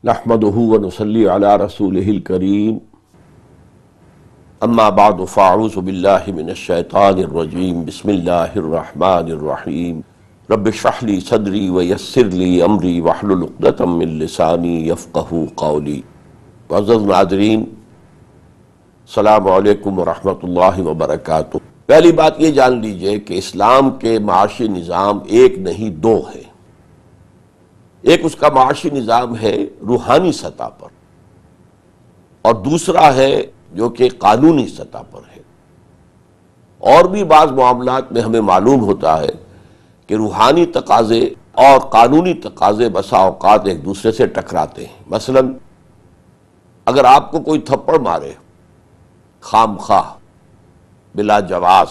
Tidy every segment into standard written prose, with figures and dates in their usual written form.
نحمده ونصلي على رسوله الكريم اما بعد فاعوذ بالله من الشيطان الرجيم بسم الله الرحمن الرحيم رب اشرح لي صدري ويسر لي امري واحلل عقدة من لساني يفقهوا قولي. معزز ناظرین، السلام علیکم ورحمۃ اللہ وبرکاتہ۔ پہلی بات یہ جان لیجئے کہ اسلام کے معاشی نظام ایک نہیں دو ہیں۔ ایک اس کا معاشی نظام ہے روحانی سطح پر، اور دوسرا ہے جو کہ قانونی سطح پر ہے۔ اور بھی بعض معاملات میں ہمیں معلوم ہوتا ہے کہ روحانی تقاضے اور قانونی تقاضے بسا اوقات ایک دوسرے سے ٹکراتے ہیں۔ مثلا اگر آپ کو کوئی تھپڑ مارے خام خواہ بلا جواز،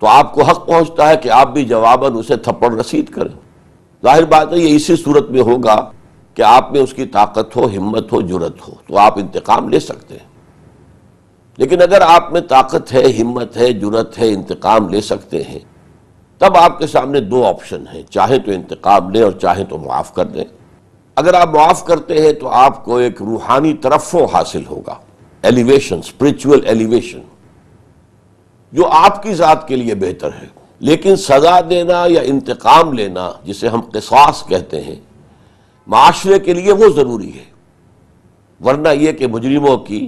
تو آپ کو حق پہنچتا ہے کہ آپ بھی جواباً اسے تھپڑ رسید کریں۔ ظاہر بات ہے یہ اسی صورت میں ہوگا کہ آپ میں اس کی طاقت ہو، ہمت ہو، جرت ہو، تو آپ انتقام لے سکتے ہیں۔ لیکن اگر آپ میں طاقت ہے، ہمت ہے، جرت ہے، انتقام لے سکتے ہیں، تب آپ کے سامنے دو آپشن ہیں، چاہے تو انتقام لیں اور چاہے تو معاف کر دیں۔ اگر آپ معاف کرتے ہیں تو آپ کو ایک روحانی ترفع حاصل ہوگا، ایلیویشن، اسپرچول ایلیویشن، جو آپ کی ذات کے لیے بہتر ہے۔ لیکن سزا دینا یا انتقام لینا، جسے ہم قصاص کہتے ہیں، معاشرے کے لیے وہ ضروری ہے، ورنہ یہ کہ مجرموں کی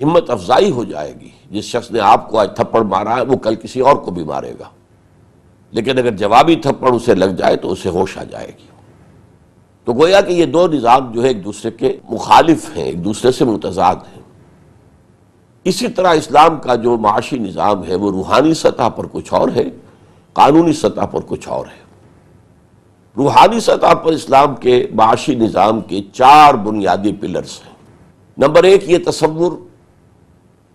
ہمت افزائی ہو جائے گی۔ جس شخص نے آپ کو آج تھپڑ مارا ہے وہ کل کسی اور کو بھی مارے گا، لیکن اگر جوابی تھپڑ اسے لگ جائے تو اسے ہوش آ جائے گی۔ تو گویا کہ یہ دو نظام جو ہے ایک دوسرے کے مخالف ہیں، ایک دوسرے سے متضاد ہیں۔ اسی طرح اسلام کا جو معاشی نظام ہے وہ روحانی سطح پر کچھ اور ہے، قانونی سطح پر کچھ اور ہے۔ روحانی سطح پر اسلام کے معاشی نظام کے چار بنیادی پلرز ہیں۔ نمبر ایک، یہ تصور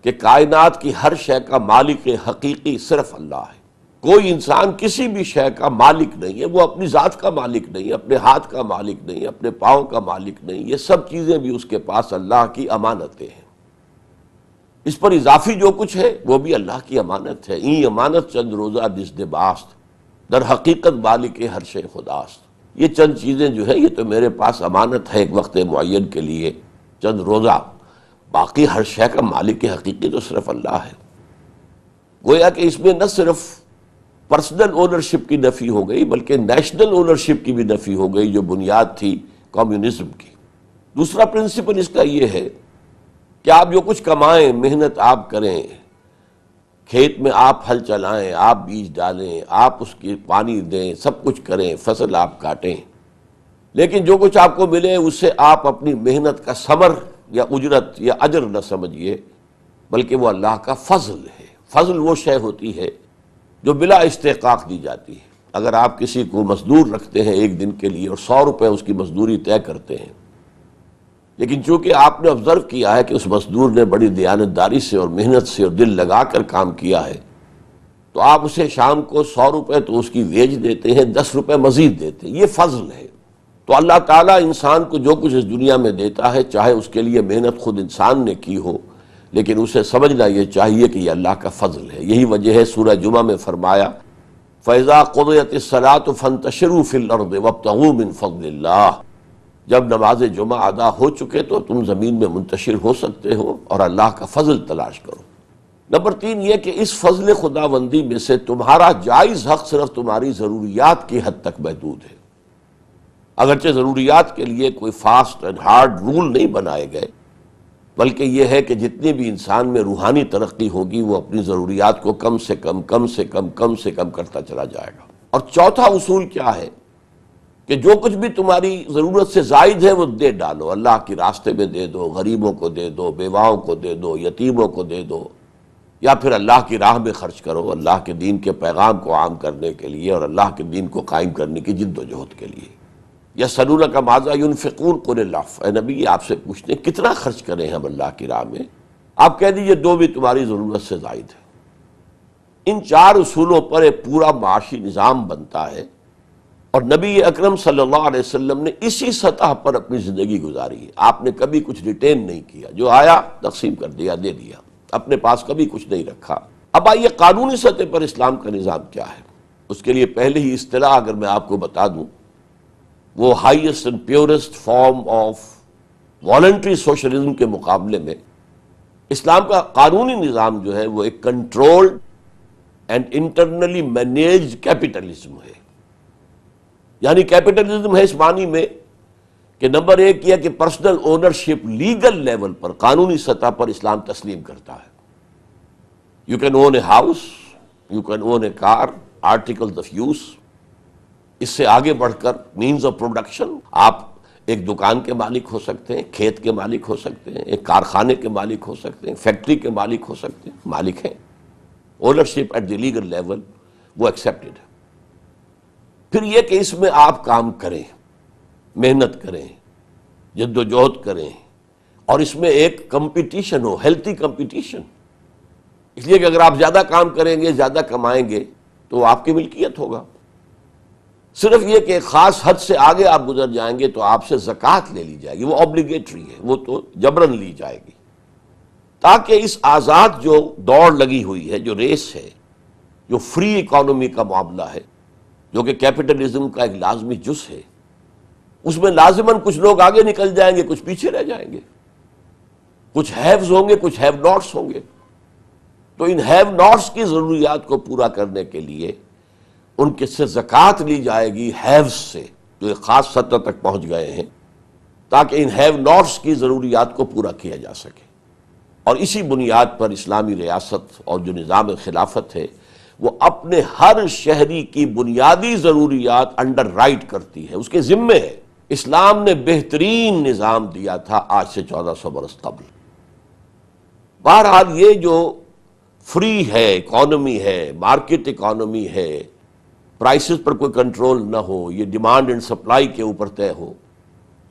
کہ کائنات کی ہر شے کا مالک حقیقی صرف اللہ ہے۔ کوئی انسان کسی بھی شے کا مالک نہیں ہے، وہ اپنی ذات کا مالک نہیں، اپنے ہاتھ کا مالک نہیں، اپنے پاؤں کا مالک نہیں، یہ سب چیزیں بھی اس کے پاس اللہ کی امانتیں ہیں۔ اس پر اضافی جو کچھ ہے وہ بھی اللہ کی امانت ہے۔ این امانت چند روزہ دست باست، در حقیقت مالک ہر شے خداست۔ یہ چند چیزیں جو ہے یہ تو میرے پاس امانت ہے ایک وقت معین کے لیے، چند روزہ، باقی ہر شے کا مالک حقیقی تو صرف اللہ ہے۔ گویا کہ اس میں نہ صرف پرسنل اونرشپ کی نفی ہو گئی بلکہ نیشنل اونرشپ کی بھی نفی ہو گئی، جو بنیاد تھی کمیونزم کی۔ دوسرا پرنسپل اس کا یہ ہے کہ آپ جو کچھ کمائیں، محنت آپ کریں، کھیت میں آپ ہل چلائیں، آپ بیج ڈالیں، آپ اس کی پانی دیں، سب کچھ کریں، فصل آپ کاٹیں، لیکن جو کچھ آپ کو ملے اسے آپ اپنی محنت کا ثمر یا اجرت یا اجر نہ سمجھیے، بلکہ وہ اللہ کا فضل ہے۔ فضل وہ شے ہوتی ہے جو بلا استحقاق دی جاتی ہے۔ اگر آپ کسی کو مزدور رکھتے ہیں ایک دن کے لیے اور 100 روپے اس کی مزدوری طے کرتے ہیں، لیکن چونکہ آپ نے آبزرو کیا ہے کہ اس مزدور نے بڑی دیانتداری سے اور محنت سے اور دل لگا کر کام کیا ہے، تو آپ اسے شام کو 100 روپے تو اس کی ویج دیتے ہیں، 10 روپے مزید دیتے ہیں۔ یہ فضل ہے۔ تو اللہ تعالیٰ انسان کو جو کچھ اس دنیا میں دیتا ہے، چاہے اس کے لیے محنت خود انسان نے کی ہو، لیکن اسے سمجھنا یہ چاہیے کہ یہ اللہ کا فضل ہے۔ یہی وجہ ہے سورہ جمعہ میں فرمایا فَإِذَا قُضِيَتِ الصَّلَاةُ فَانتَشِرُوا فِي الْأَرْضِ وَابْتَغُوا مِن فَضْلِ اللَّهِ۔ جب نماز جمعہ ادا ہو چکے تو تم زمین میں منتشر ہو سکتے ہو اور اللہ کا فضل تلاش کرو۔ نمبر 3 یہ کہ اس فضل خداوندی میں سے تمہارا جائز حق صرف تمہاری ضروریات کی حد تک محدود ہے۔ اگرچہ ضروریات کے لیے کوئی فاسٹ اینڈ ہارڈ رول نہیں بنائے گئے، بلکہ یہ ہے کہ جتنی بھی انسان میں روحانی ترقی ہوگی وہ اپنی ضروریات کو کم سے کم کرتا چلا جائے گا۔ اور چوتھا اصول کیا ہے کہ جو کچھ بھی تمہاری ضرورت سے زائد ہے وہ دے ڈالو، اللہ کے راستے میں دے دو، غریبوں کو دے دو، بیواؤں کو دے دو، یتیموں کو دے دو، یا پھر اللہ کی راہ میں خرچ کرو، اللہ کے دین کے پیغام کو عام کرنے کے لیے اور اللہ کے دین کو قائم کرنے کی جد و جہد کے لیے۔ یسألونک ماذا ينفقون قل العفو، اے نبی آپ سے پوچھتے ہیں کتنا خرچ کریں ہم اللہ کی راہ میں؟ آپ کہہ دیجئے دو بھی تمہاری ضرورت سے زائد ہے۔ ان چار اصولوں پر ایک پورا معاشی نظام بنتا ہے، اور نبی اکرم صلی اللہ علیہ وسلم نے اسی سطح پر اپنی زندگی گزاری ہے۔ آپ نے کبھی کچھ ریٹین نہیں کیا، جو آیا تقسیم کر دیا، دے دیا، اپنے پاس کبھی کچھ نہیں رکھا۔ اب آئیے قانونی سطح پر اسلام کا نظام کیا ہے۔ اس کے لیے پہلے ہی اصطلاح اگر میں آپ کو بتا دوں وہ highest and purest form of voluntary socialism کے مقابلے میں اسلام کا قانونی نظام جو ہے وہ ایک controlled and internally managed capitalism ہے. یعنی کیپٹلزم ہے اس معنی میں کہ نمبر ایک یہ کہ پرسنل اونرشپ لیگل لیول پر، قانونی سطح پر اسلام تسلیم کرتا ہے. You can own a house, you can own a car, articles of use. اس سے آگے بڑھ کر مینز آف پروڈکشن، آپ ایک دکان کے مالک ہو سکتے ہیں، کھیت کے مالک ہو سکتے ہیں، ایک کارخانے کے مالک ہو سکتے ہیں، فیکٹری کے مالک ہو سکتے ہیں، مالک ہیں. Ownership at the legal level وہ ایکسیپٹڈ ہے. پھر یہ کہ اس میں آپ کام کریں، محنت کریں، جد و جہد کریں، اور اس میں ایک کمپٹیشن ہو، ہیلتھی کمپٹیشن. اس لیے کہ اگر آپ زیادہ کام کریں گے، زیادہ کمائیں گے تو آپ کی ملکیت ہوگا. صرف یہ کہ ایک خاص حد سے آگے آپ گزر جائیں گے تو آپ سے زکوٰۃ لے لی جائے گی، وہ اوبلیگیٹری ہے، وہ تو جبراً لی جائے گی. تاکہ اس آزاد جو دوڑ لگی ہوئی ہے، جو ریس ہے، جو فری اکانومی کا معاملہ ہے، جو کہ کیپٹلزم کا ایک لازمی جز ہے، اس میں لازماً کچھ لوگ آگے نکل جائیں گے، کچھ پیچھے رہ جائیں گے. کچھ ہیوز ہوں گے، کچھ ہیو ناٹس ہوں گے. تو ان ہیو ناٹس کی ضروریات کو پورا کرنے کے لیے ان کے سے زکوٰۃ لی جائے گی، ہیوز سے جو ایک خاص سطح تک پہنچ گئے ہیں، تاکہ ان ہیو ناٹس کی ضروریات کو پورا کیا جا سکے. اور اسی بنیاد پر اسلامی ریاست اور جو نظام خلافت ہے وہ اپنے ہر شہری کی بنیادی ضروریات انڈر رائٹ کرتی ہے، اس کے ذمے ہے. اسلام نے بہترین نظام دیا تھا آج سے 1400 برس قبل. بہرحال یہ جو فری ہے، اکانومی ہے، مارکیٹ اکانومی ہے، پرائسز پر کوئی کنٹرول نہ ہو، یہ ڈیمانڈ اینڈ سپلائی کے اوپر طے ہو.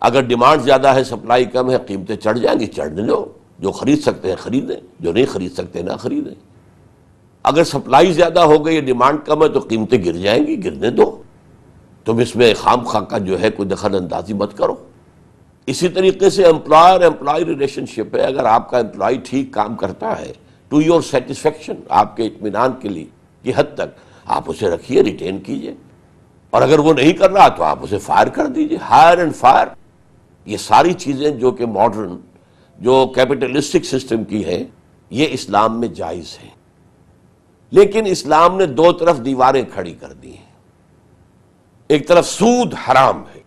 اگر ڈیمانڈ زیادہ ہے، سپلائی کم ہے، قیمتیں چڑھ جائیں گی، چڑھنے دو. جو خرید سکتے ہیں خریدیں، جو نہیں خرید سکتے نہ خریدیں. اگر سپلائی زیادہ ہو گئی، ڈیمانڈ کم ہے تو قیمتیں گر جائیں گی، گرنے دو. تم اس میں خام خواہ کا جو ہے کوئی دخل اندازی مت کرو. اسی طریقے سے امپلائر امپلائی ریلیشن شپ ہے. اگر آپ کا امپلائی ٹھیک کام کرتا ہے ٹو یور سیٹسفیکشن، آپ کے اطمینان کے لیے کی حد تک، آپ اسے رکھیے، ریٹین کیجئے. اور اگر وہ نہیں کر رہا تو آپ اسے فائر کر دیجئے. ہائر اینڈ فائر، یہ ساری چیزیں جو کہ ماڈرن جو کیپٹلسٹک سسٹم کی ہیں، یہ اسلام میں جائز ہیں. لیکن اسلام نے دو طرف دیواریں کھڑی کر دی ہیں. ایک طرف سود حرام ہے،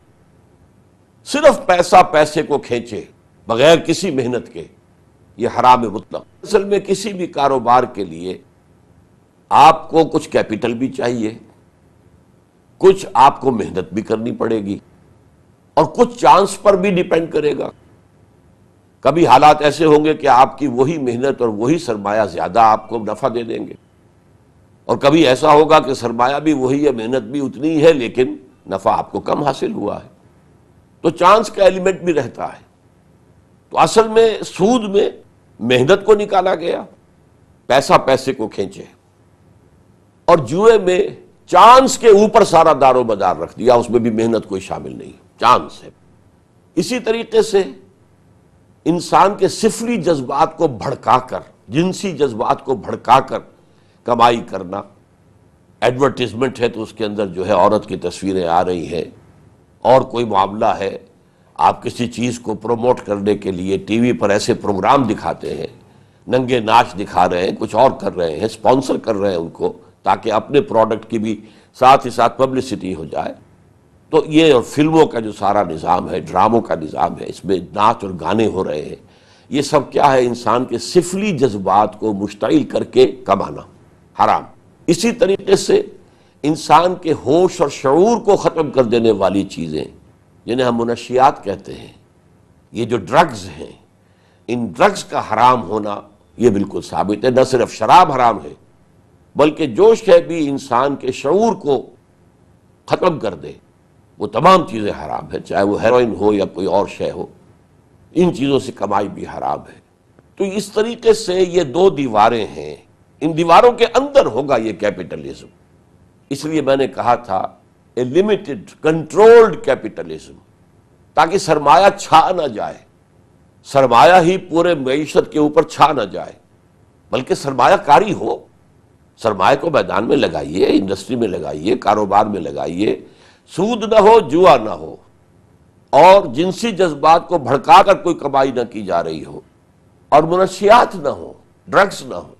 صرف پیسہ پیسے کو کھینچے بغیر کسی محنت کے، یہ حرام مطلق. اصل میں کسی بھی کاروبار کے لیے آپ کو کچھ کیپٹل بھی چاہیے، کچھ آپ کو محنت بھی کرنی پڑے گی، اور کچھ چانس پر بھی ڈیپینڈ کرے گا. کبھی حالات ایسے ہوں گے کہ آپ کی وہی محنت اور وہی سرمایہ زیادہ آپ کو نفع دے دیں گے، اور کبھی ایسا ہوگا کہ سرمایہ بھی وہی ہے، محنت بھی اتنی ہے، لیکن نفع آپ کو کم حاصل ہوا ہے. تو چانس کا ایلیمنٹ بھی رہتا ہے. تو اصل میں سود میں محنت کو نکالا گیا، پیسہ پیسے کو کھینچے، اور جوئے میں چانس کے اوپر سارا دار و مدار رکھ دیا، اس میں بھی محنت کوئی شامل نہیں، چانس ہے. اسی طریقے سے انسان کے سفلی جذبات کو بھڑکا کر، جنسی جذبات کو بھڑکا کر کمائی کرنا. ایڈورٹیزمنٹ ہے تو اس کے اندر جو ہے عورت کی تصویریں آ رہی ہیں، اور کوئی معاملہ ہے، آپ کسی چیز کو پروموٹ کرنے کے لیے ٹی وی پر ایسے پروگرام دکھاتے ہیں، ننگے ناچ دکھا رہے ہیں، کچھ اور کر رہے ہیں، اسپانسر کر رہے ہیں ان کو، تاکہ اپنے پروڈکٹ کی بھی ساتھ ہی ساتھ پبلسٹی ہو جائے. تو یہ اور فلموں کا جو سارا نظام ہے، ڈراموں کا نظام ہے، اس میں ناچ اور گانے ہو رہے ہیں، یہ سب کیا ہے؟ انسان کے سفلی جذبات کو مشتعل کر کے کمانا، حرام. اسی طریقے سے انسان کے ہوش اور شعور کو ختم کر دینے والی چیزیں جنہیں ہم منشیات کہتے ہیں، یہ جو ڈرگز ہیں، ان ڈرگز کا حرام ہونا یہ بالکل ثابت ہے. نہ صرف شراب حرام ہے، بلکہ جو شے بھی انسان کے شعور کو ختم کر دے وہ تمام چیزیں حرام ہیں، چاہے وہ ہیروئن ہو یا کوئی اور شے ہو. ان چیزوں سے کمائی بھی حرام ہے. تو اس طریقے سے یہ دو دیواریں ہیں، ان دیواروں کے اندر ہوگا یہ کیپٹلزم. اس لیے میں نے کہا تھا اے لمیٹڈ کنٹرولڈ کیپٹلزم، تاکہ سرمایہ چھا نہ جائے، سرمایہ ہی پورے معیشت کے اوپر چھا نہ جائے، بلکہ سرمایہ کاری ہو. سرمایہ کو میدان میں لگائیے، انڈسٹری میں لگائیے، کاروبار میں لگائیے، سود نہ ہو، جوا نہ ہو، اور جنسی جذبات کو بھڑکا کر کوئی کمائی نہ کی جا رہی ہو، اور منشیات نہ ہو، ڈرگس نہ ہو،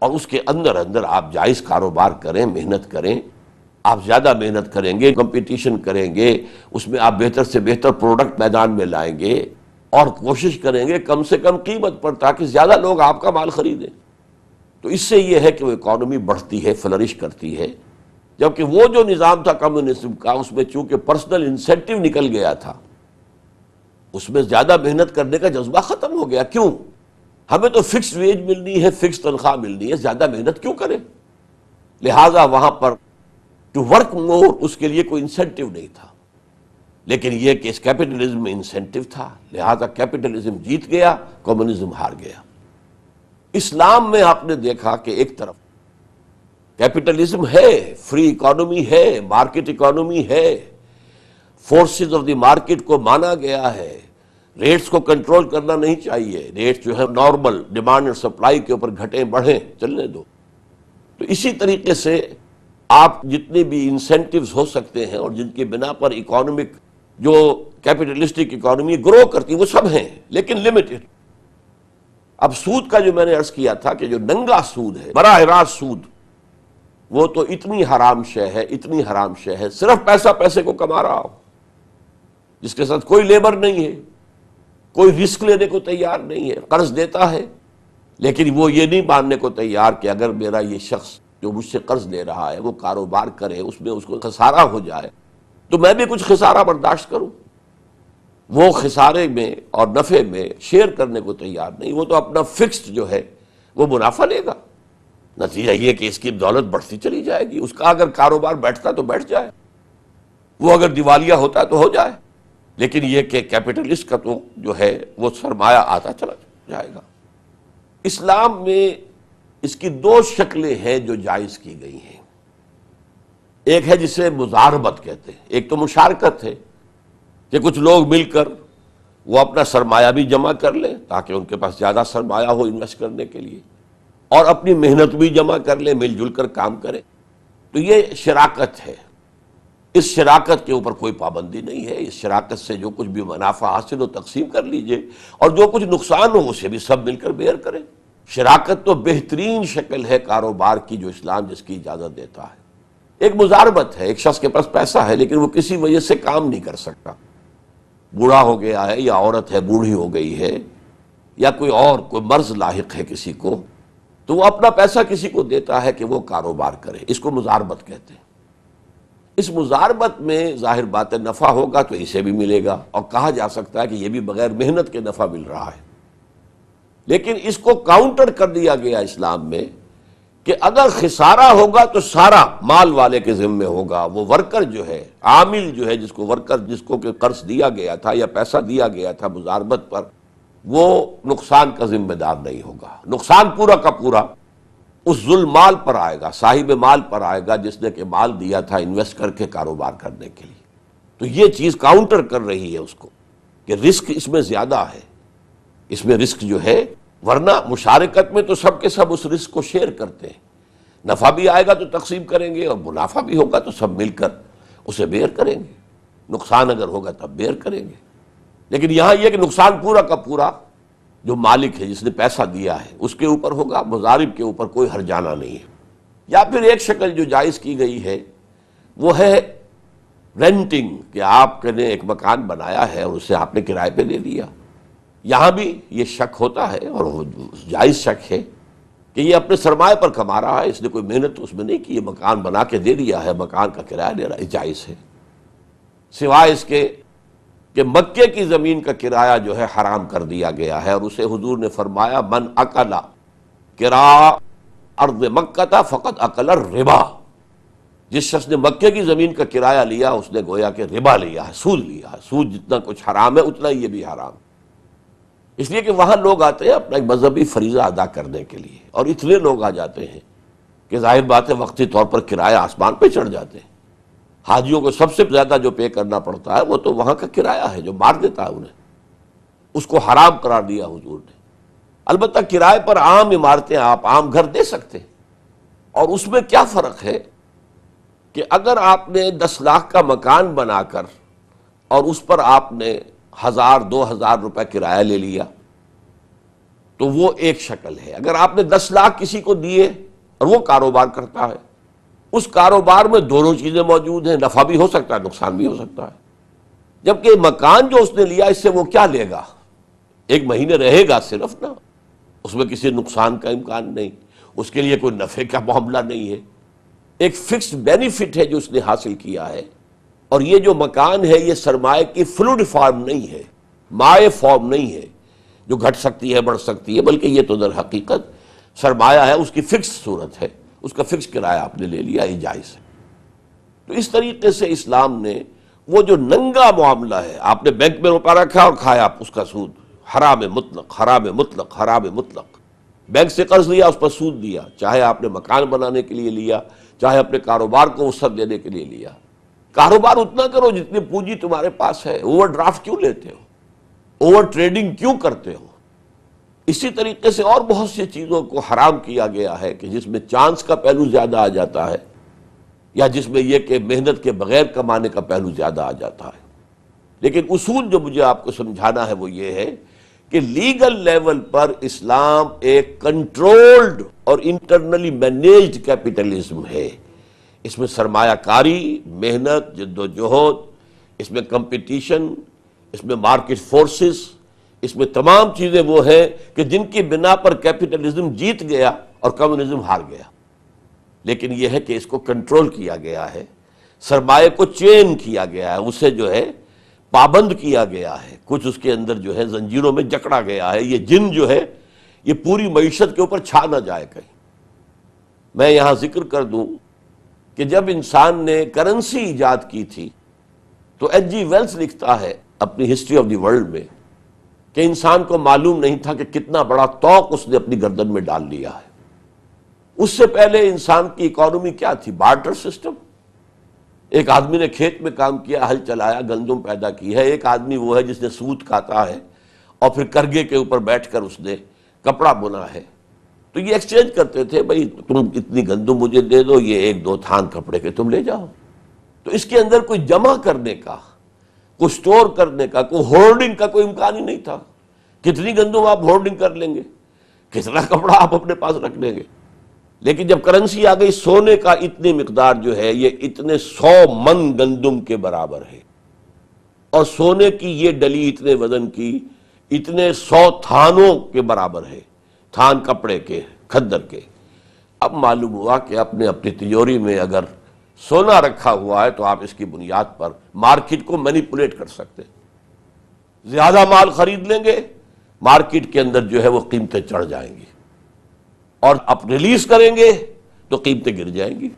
اور اس کے اندر اندر آپ جائز کاروبار کریں، محنت کریں، آپ زیادہ محنت کریں گے، کمپٹیشن کریں گے، اس میں آپ بہتر سے بہتر پروڈکٹ میدان میں لائیں گے، اور کوشش کریں گے کم سے کم قیمت پر تاکہ زیادہ لوگ آپ کا مال خریدیں، تو اس سے یہ ہے کہ وہ اکانومی بڑھتی ہے، فلرش کرتی ہے۔ جبکہ وہ جو نظام تھا کمیونزم کا، اس میں چونکہ پرسنل انسینٹیو نکل گیا تھا، اس میں زیادہ محنت کرنے کا جذبہ ختم ہو گیا۔ کیوں؟ ہمیں تو فکس ویج ملنی ہے، فکس تنخواہ ملنی ہے، زیادہ محنت کیوں کریں؟ لہٰذا وہاں پر ٹو ورک مور، اس کے لیے کوئی انسینٹیو نہیں تھا۔ لیکن یہ کہ اس کیپٹلزم میں انسینٹیو تھا، لہٰذا کیپٹلزم جیت گیا، کمیونزم ہار گیا۔ اسلام میں آپ نے دیکھا کہ ایک طرف کیپٹلزم ہے، فری اکانومی ہے، مارکیٹ اکانومی ہے، فورسز آف دی مارکیٹ کو مانا گیا ہے، ریٹس کو کنٹرول کرنا نہیں چاہیے، ریٹس جو ہے نارمل ڈیمانڈ اور سپلائی کے اوپر گھٹیں بڑھیں، چلنے دو۔ تو اسی طریقے سے آپ جتنے بھی انسینٹیوز ہو سکتے ہیں اور جن کی بنا پر اکانومک جو کیپٹلسٹک اکانومی گرو کرتی وہ سب ہیں، لیکن لمیٹڈ۔ اب سود کا جو میں نے عرض کیا تھا کہ جو ننگا سود ہے، براہ راست سود، وہ تو اتنی حرام شے ہے، اتنی حرام شے ہے، صرف پیسہ پیسے کو کما رہا ہو، جس کے ساتھ کوئی لیبر نہیں ہے، کوئی رسک لینے کو تیار نہیں ہے، قرض دیتا ہے لیکن وہ یہ نہیں ماننے کو تیار کہ اگر میرا یہ شخص جو مجھ سے قرض لے رہا ہے وہ کاروبار کرے، اس میں اس کو خسارہ ہو جائے تو میں بھی کچھ خسارہ برداشت کروں۔ وہ خسارے میں اور نفع میں شیئر کرنے کو تیار نہیں، وہ تو اپنا فکسڈ جو ہے وہ منافع لے گا۔ نتیجہ یہ کہ اس کی دولت بڑھتی چلی جائے گی، اس کا اگر کاروبار بیٹھتا تو بیٹھ جائے، وہ اگر دیوالیہ ہوتا تو ہو جائے، لیکن یہ کہ کیپٹلسٹ کا تو جو ہے وہ سرمایہ آتا چلا جائے گا۔ اسلام میں اس کی دو شکلیں ہیں جو جائز کی گئی ہیں۔ ایک ہے جسے مزاربت کہتے ہیں، ایک تو مشارکت ہے کہ کچھ لوگ مل کر وہ اپنا سرمایہ بھی جمع کر لیں تاکہ ان کے پاس زیادہ سرمایہ ہو انویسٹ کرنے کے لیے، اور اپنی محنت بھی جمع کر لیں، مل جل کر کام کریں، تو یہ شراکت ہے۔ اس شراکت کے اوپر کوئی پابندی نہیں ہے، اس شراکت سے جو کچھ بھی منافع حاصل ہو تقسیم کر لیجئے، اور جو کچھ نقصان ہو اسے بھی سب مل کر بیئر کریں۔ شراکت تو بہترین شکل ہے کاروبار کی جو اسلام جس کی اجازت دیتا ہے۔ ایک مزاربت ہے، ایک شخص کے پاس پیسہ ہے لیکن وہ کسی وجہ سے کام نہیں کر سکتا، بوڑھا ہو گیا ہے یا عورت ہے بوڑھی ہو گئی ہے یا کوئی مرض لاحق ہے کسی کو، تو وہ اپنا پیسہ کسی کو دیتا ہے کہ وہ کاروبار کرے، اس کو مزاربت کہتے ہیں۔ اس مزاربت میں ظاہر بات ہے نفع ہوگا تو اسے بھی ملے گا، اور کہا جا سکتا ہے کہ یہ بھی بغیر محنت کے نفع مل رہا ہے، لیکن اس کو کاؤنٹر کر دیا گیا اسلام میں کہ اگر خسارہ ہوگا تو سارا مال والے کے ذمے ہوگا، وہ ورکر جو ہے، عامل جو ہے، جس کو کہ قرض دیا گیا تھا یا پیسہ دیا گیا تھا مزاربت پر، وہ نقصان کا ذمہ دار نہیں ہوگا۔ نقصان پورا کا پورا اس ظلم مال پر آئے گا، صاحب مال پر آئے گا جس نے کہ مال دیا تھا انویسٹ کر کے کاروبار کرنے کے لیے۔ تو یہ چیز کاؤنٹر کر رہی ہے اس کو کہ رسک اس میں زیادہ ہے، اس میں رسک جو ہے، ورنہ مشارکت میں تو سب کے سب اس رسک کو شیئر کرتے ہیں، نفع بھی آئے گا تو تقسیم کریں گے اور منافع بھی ہوگا تو سب مل کر اسے بیئر کریں گے، نقصان اگر ہوگا تب بیئر کریں گے۔ لیکن یہاں یہ کہ نقصان پورا کا پورا جو مالک ہے، جس نے پیسہ دیا ہے، اس کے اوپر ہوگا، مضارب کے اوپر کوئی ہرجانہ نہیں ہے۔ یا پھر ایک شکل جو جائز کی گئی ہے وہ ہے رینٹنگ، کہ آپ نے ایک مکان بنایا ہے اور اسے آپ نے کرائے پہ لے لیا۔ یہاں بھی یہ شک ہوتا ہے اور وہ جائز شک ہے کہ یہ اپنے سرمایہ پر کما رہا ہے، اس نے کوئی محنت اس میں نہیں کی، یہ مکان بنا کے دے دیا ہے، مکان کا کرایہ لے رہا ہے، جائز ہے، سوائے اس کے کہ مکے کی زمین کا کرایہ جو ہے حرام کر دیا گیا ہے، اور اسے حضور نے فرمایا من اکل کرا ارض مکہ فقط اکل الربا، جس شخص نے مکے کی زمین کا کرایہ لیا اس نے گویا کہ ربا لیا ہے، سود لیا ہے۔ سود جتنا کچھ حرام ہے اتنا ہی یہ بھی حرام، اس لیے کہ وہاں لوگ آتے ہیں اپنا ایک مذہبی فریضہ ادا کرنے کے لیے، اور اتنے لوگ آ جاتے ہیں کہ ظاہر بات ہے وقتی طور پر کرایہ آسمان پہ چڑھ جاتے ہیں۔ حاجیوں کو سب سے زیادہ جو پے کرنا پڑتا ہے وہ تو وہاں کا کرایہ ہے جو مار دیتا ہے انہیں، اس کو حرام قرار دیا حضور نے۔ البتہ کرائے پر عام عمارتیں آپ عام گھر دے سکتے ہیں، اور اس میں کیا فرق ہے کہ اگر آپ نے 10 لاکھ کا مکان بنا کر اور اس پر آپ نے 1000-2000 روپے کرایہ لے لیا تو وہ ایک شکل ہے۔ اگر آپ نے 10 لاکھ کسی کو دیے اور وہ کاروبار کرتا ہے، اس کاروبار میں دونوں چیزیں موجود ہیں، نفع بھی ہو سکتا ہے، نقصان بھی ہو سکتا ہے۔ جبکہ مکان جو اس نے لیا، اس سے وہ کیا لے گا؟ 1 مہینے رہے گا صرف نا، اس میں کسی نقصان کا امکان نہیں، اس کے لیے کوئی نفع کا معاملہ نہیں ہے، ایک فکسڈ بینیفٹ ہے جو اس نے حاصل کیا ہے۔ اور یہ جو مکان ہے یہ سرمایہ کی فلوئڈ فارم نہیں ہے، مائع فارم نہیں ہے جو گھٹ سکتی ہے بڑھ سکتی ہے، بلکہ یہ تو در حقیقت سرمایہ ہے، اس کی فکس صورت ہے، اس کا فکس کرایہ آپ نے لے لیا، یہ جائز ہے۔ تو اس طریقے سے اسلام نے وہ جو ننگا معاملہ ہے، آپ نے بینک میں روپیہ رکھا اور کھایا اس کا سود، حرام مطلق، حرام مطلق، حرام مطلق۔ بینک سے قرض لیا، اس پر سود دیا، چاہے آپ نے مکان بنانے کے لیے لیا، چاہے اپنے کاروبار کو وسعت دینے کے لیے لیا۔ کاروبار اتنا کرو جتنی پونجی تمہارے پاس ہے، اوور ڈرافٹ کیوں لیتے ہو، اوور ٹریڈنگ کیوں کرتے ہو؟ اسی طریقے سے اور بہت سی چیزوں کو حرام کیا گیا ہے کہ جس میں چانس کا پہلو زیادہ آ جاتا ہے، یا جس میں یہ کہ محنت کے بغیر کمانے کا پہلو زیادہ آ جاتا ہے۔ لیکن اصول جو مجھے آپ کو سمجھانا ہے وہ یہ ہے کہ لیگل لیول پر اسلام ایک کنٹرولڈ اور انٹرنلی مینیجڈ کیپٹلزم ہے۔ اس میں سرمایہ کاری، محنت، جد و جہد، اس میں کمپٹیشن، اس میں مارکیٹ فورسز، اس میں تمام چیزیں وہ ہیں کہ جن کی بنا پر کیپٹلزم جیت گیا اور کمیونزم ہار گیا۔ لیکن یہ ہے کہ اس کو کنٹرول کیا گیا ہے، سرمایہ کو چین کیا گیا ہے، اسے جو ہے پابند کیا گیا ہے، کچھ اس کے اندر جو ہے زنجیروں میں جکڑا گیا ہے۔ یہ جن جو ہے یہ پوری معیشت کے اوپر چھا نہ جائے کہیں۔ میں یہاں ذکر کر دوں کہ جب انسان نے کرنسی ایجاد کی تھی تو ایچ جی ویلس لکھتا ہے اپنی ہسٹری آف دی ورلڈ میں کہ انسان کو معلوم نہیں تھا کہ کتنا بڑا طوق اس نے اپنی گردن میں ڈال لیا ہے۔ اس سے پہلے انسان کی اکانومی کیا تھی؟ Barter system. ایک آدمی نے کھیت میں کام کیا، ہل چلایا، گندم پیدا کی ہے، ایک آدمی وہ ہے جس نے سوت کھاتا ہے اور پھر کرگے کے اوپر بیٹھ کر اس نے کپڑا بنا ہے۔ تو یہ ایکسچینج کرتے تھے، بھائی تم اتنی گندم مجھے دے دو، یہ 1-2 تھان کپڑے کے تم لے جاؤ۔ تو اس کے اندر کوئی جمع کرنے کا، کوئی سٹور کرنے کا، کوئی ہولڈنگ کا کوئی امکان ہی نہیں تھا۔ کتنی گندم آپ ہولڈنگ کر لیں گے، کتنا کپڑا آپ اپنے پاس رکھ لیں گے؟ لیکن جب کرنسی آ گئی، سونے کا اتنی مقدار جو ہے یہ اتنے 100 من گندم کے برابر ہے، اور سونے کی یہ ڈلی اتنے وزن کی اتنے 100 تھانوں کے برابر ہے، تھان کپڑے کے، کھدر کے۔ اب معلوم ہوا کہ اپنی تجوری میں اگر سونا رکھا ہوا ہے تو آپ اس کی بنیاد پر مارکیٹ کو مینیپولیٹ کر سکتے، زیادہ مال خرید لیں گے، مارکیٹ کے اندر جو ہے وہ قیمتیں چڑھ جائیں گی، اور آپ ریلیز کریں گے تو قیمتیں گر جائیں گی۔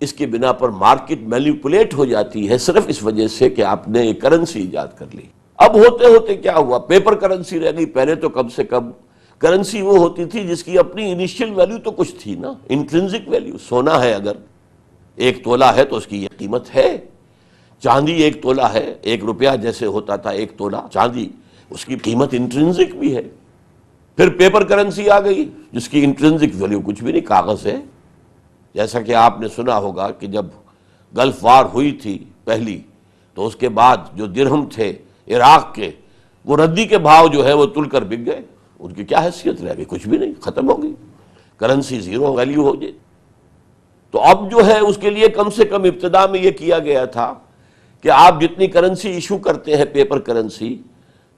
اس کی بنا پر مارکیٹ مینیپولیٹ ہو جاتی ہے صرف اس وجہ سے کہ آپ نے ایک کرنسی ایجاد کر لی۔ اب ہوتے ہوتے کیا ہوا؟ پیپر کرنسی رہ گئی۔ پہلے تو کم سے کم کرنسی وہ ہوتی تھی جس کی اپنی انیشیل ویلیو تو کچھ تھی نا، انٹرنزک ویلیو۔ سونا ہے اگر 1 تولہ ہے تو اس کی یہ قیمت ہے، چاندی 1 تولہ ہے، 1 روپیہ جیسے ہوتا تھا 1 تولہ چاندی، اس کی قیمت انٹرنزک بھی ہے۔ پھر پیپر کرنسی آ گئی جس کی انٹرنزک ویلیو کچھ بھی نہیں، کاغذ ہے۔ جیسا کہ آپ نے سنا ہوگا کہ جب گلف وار ہوئی تھی پہلی، تو اس کے بعد جو درہم تھے عراق کے، وہ ردی کے بھاؤ جو ہے وہ تل کر بک گئے، ان کی کیا حیثیت رہ گئی؟ کچھ بھی نہیں، ختم ہو گئی، کرنسی 0 ویلیو ہو گئی۔ تو اب جو ہے اس کے لیے کم سے کم ابتدا میں یہ کیا گیا تھا کہ آپ جتنی کرنسی ایشو کرتے ہیں پیپر کرنسی،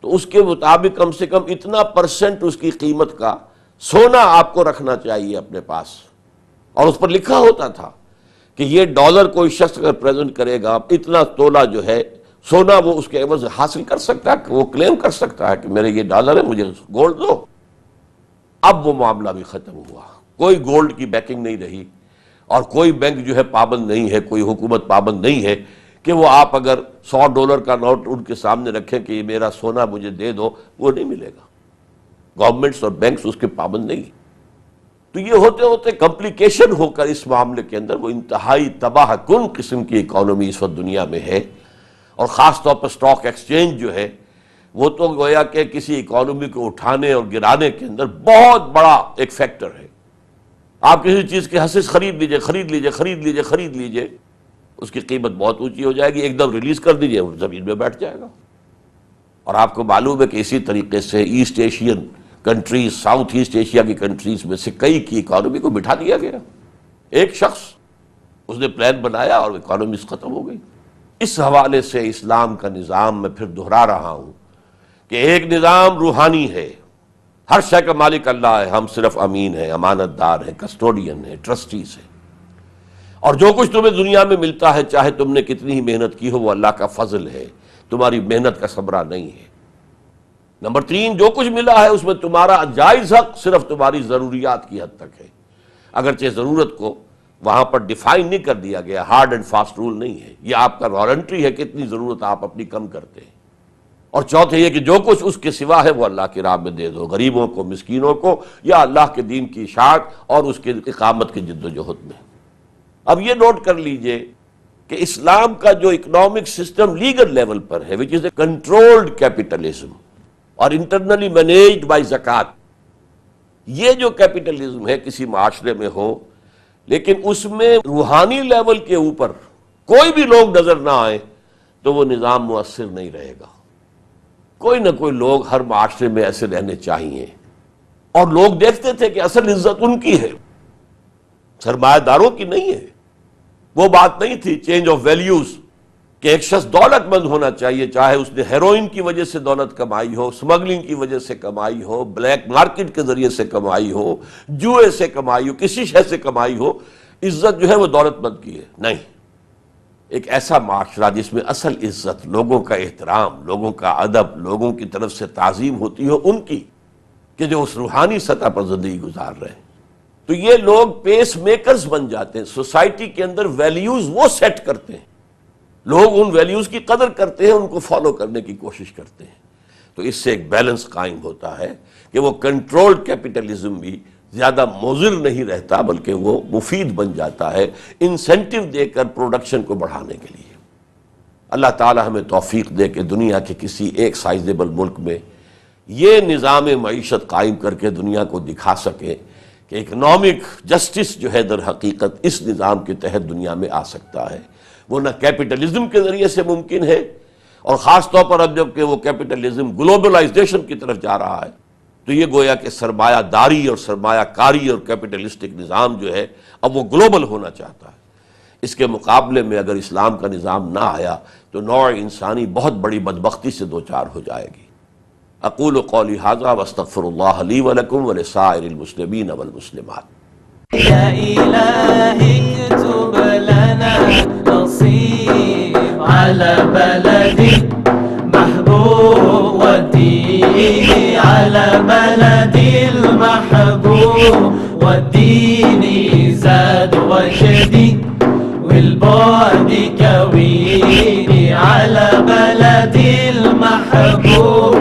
تو اس کے مطابق کم سے کم اتنا % اس کی قیمت کا سونا آپ کو رکھنا چاہیے اپنے پاس، اور اس پر لکھا ہوتا تھا کہ یہ ڈالر کوئی شخص اگر پریزنٹ کرے گا، اتنا تولہ جو ہے سونا وہ اس کے عوض حاصل کر سکتا ہے، وہ کلیم کر سکتا ہے کہ میرے یہ ڈالر ہے، مجھے گولڈ دو۔ اب وہ معاملہ بھی ختم ہوا، کوئی گولڈ کی بیکنگ نہیں رہی، اور کوئی بینک جو ہے پابند نہیں ہے، کوئی حکومت پابند نہیں ہے کہ وہ آپ اگر $100 کا نوٹ ان کے سامنے رکھیں کہ یہ میرا سونا مجھے دے دو، وہ نہیں ملے گا۔ گورنمنٹس اور بینکس اس کے پابند نہیں۔ تو یہ ہوتے ہوتے کمپلیکیشن ہو کر اس معاملے کے اندر وہ انتہائی تباہ کن قسم کی اکانومی اس وقت دنیا میں ہے، اور خاص طور پر سٹاک ایکسچینج جو ہے وہ تو گویا کہ کسی اکانومی کو اٹھانے اور گرانے کے اندر بہت بڑا ایک فیکٹر ہے۔ آپ کسی چیز کے حصص خرید لیجئے خرید لیجئے خرید لیجئے خرید لیجئے، اس کی قیمت بہت اونچی ہو جائے گی، ایک دم ریلیز کر دیجئے وہ زمین میں بیٹھ جائے گا۔ اور آپ کو معلوم ہے کہ اسی طریقے سے East Asian countries, South East Asia کی کنٹریز میں سے کئی کی اکانومی کو بٹھا دیا گیا۔ ایک شخص اس نے پلان بنایا اور اکانومی ختم ہو گئی۔ اس حوالے سے اسلام کا نظام میں پھر دہرا رہا ہوں کہ ایک نظام روحانی ہے، ہر شے کا مالک اللہ ہے، ہم صرف امین ہیں، امانت دار ہیں، کسٹوڈین ہیں، ٹرسٹیز ہیں، اور جو کچھ تمہیں دنیا میں ملتا ہے چاہے تم نے کتنی ہی محنت کی ہو وہ اللہ کا فضل ہے، تمہاری محنت کا ثمرہ نہیں ہے۔ نمبر 3، جو کچھ ملا ہے اس میں تمہارا جائز حق صرف تمہاری ضروریات کی حد تک ہے، اگرچہ ضرورت کو وہاں پر ڈیفائن نہیں کر دیا گیا، ہارڈ اینڈ فاسٹ رول نہیں ہے، یہ آپ کا والنٹری ہے کہ اتنی ضرورت آپ اپنی کم کرتے ہیں۔ اور چوتھے یہ کہ جو کچھ اس کے سوا ہے وہ اللہ کی راہ میں دے دو، غریبوں کو، مسکینوں کو، یا اللہ کے دین کی اشاعت اور اس کے اقامت کی جد و جہد میں۔ اب یہ نوٹ کر لیجئے کہ اسلام کا جو اکنامک سسٹم لیگل لیول پر ہے، وچ از اے کنٹرولڈ کیپٹلزم اور انٹرنلی مینیجڈ بائی زکوٰۃ، یہ جو کیپٹلزم ہے کسی معاشرے میں ہو، لیکن اس میں روحانی لیول کے اوپر کوئی بھی لوگ نظر نہ آئے تو وہ نظام مؤثر نہیں رہے گا۔ کوئی نہ کوئی لوگ ہر معاشرے میں ایسے رہنے چاہیے، اور لوگ دیکھتے تھے کہ اصل عزت ان کی ہے، سرمایہ داروں کی نہیں ہے۔ وہ بات نہیں تھی چینج آف ویلیوز کہ ایک شخص دولت مند ہونا چاہیے، چاہے اس نے ہیروئن کی وجہ سے دولت کمائی ہو، سمگلنگ کی وجہ سے کمائی ہو، بلیک مارکیٹ کے ذریعے سے کمائی ہو، جوئے سے کمائی ہو، کسی شے سے کمائی ہو، عزت جو ہے وہ دولت مند کی ہے، نہیں۔ ایک ایسا معاشرہ جس میں اصل عزت، لوگوں کا احترام، لوگوں کا ادب، لوگوں کی طرف سے تعظیم ہوتی ہو ان کی، کہ جو اس روحانی سطح پر زندگی گزار رہے ہیں، تو یہ لوگ پیس میکرز بن جاتے ہیں۔ سوسائٹی کے اندر ویلیوز وہ سیٹ کرتے ہیں، لوگ ان ویلیوز کی قدر کرتے ہیں، ان کو فالو کرنے کی کوشش کرتے ہیں، تو اس سے ایک بیلنس قائم ہوتا ہے کہ وہ کنٹرولڈ کیپٹلزم بھی زیادہ مضر نہیں رہتا، بلکہ وہ مفید بن جاتا ہے انسینٹیو دے کر پروڈکشن کو بڑھانے کے لیے۔ اللہ تعالی ہمیں توفیق دے کہ دنیا کے کسی ایک سائزیبل ملک میں یہ نظام معیشت قائم کر کے دنیا کو دکھا سکے کہ اکنامک جسٹس جو ہے در حقیقت اس نظام کے تحت دنیا میں آ سکتا ہے، وہ نہ کیپٹلزم کے ذریعے سے ممکن ہے، اور خاص طور پر اب جب کہ وہ کیپٹلزم گلوبلائزیشن کی طرف جا رہا ہے تو یہ گویا کہ سرمایہ داری اور سرمایہ کاری اور کیپٹلسٹک نظام جو ہے اب وہ گلوبل ہونا چاہتا ہے۔ اس کے مقابلے میں اگر اسلام کا نظام نہ آیا تو نوع انسانی بہت بڑی بدبختی سے دوچار ہو جائے گی۔ اقول قولی ھذا واستغفر اللہ لی ولکم ولسائر المسلمین والمسلمات۔ یا الہی اکتب لنا نصیب علی بلدی محبوب والدین علی بلدی المحبوب والدین زاد وشدید والبعد كوين على بلد المحبوب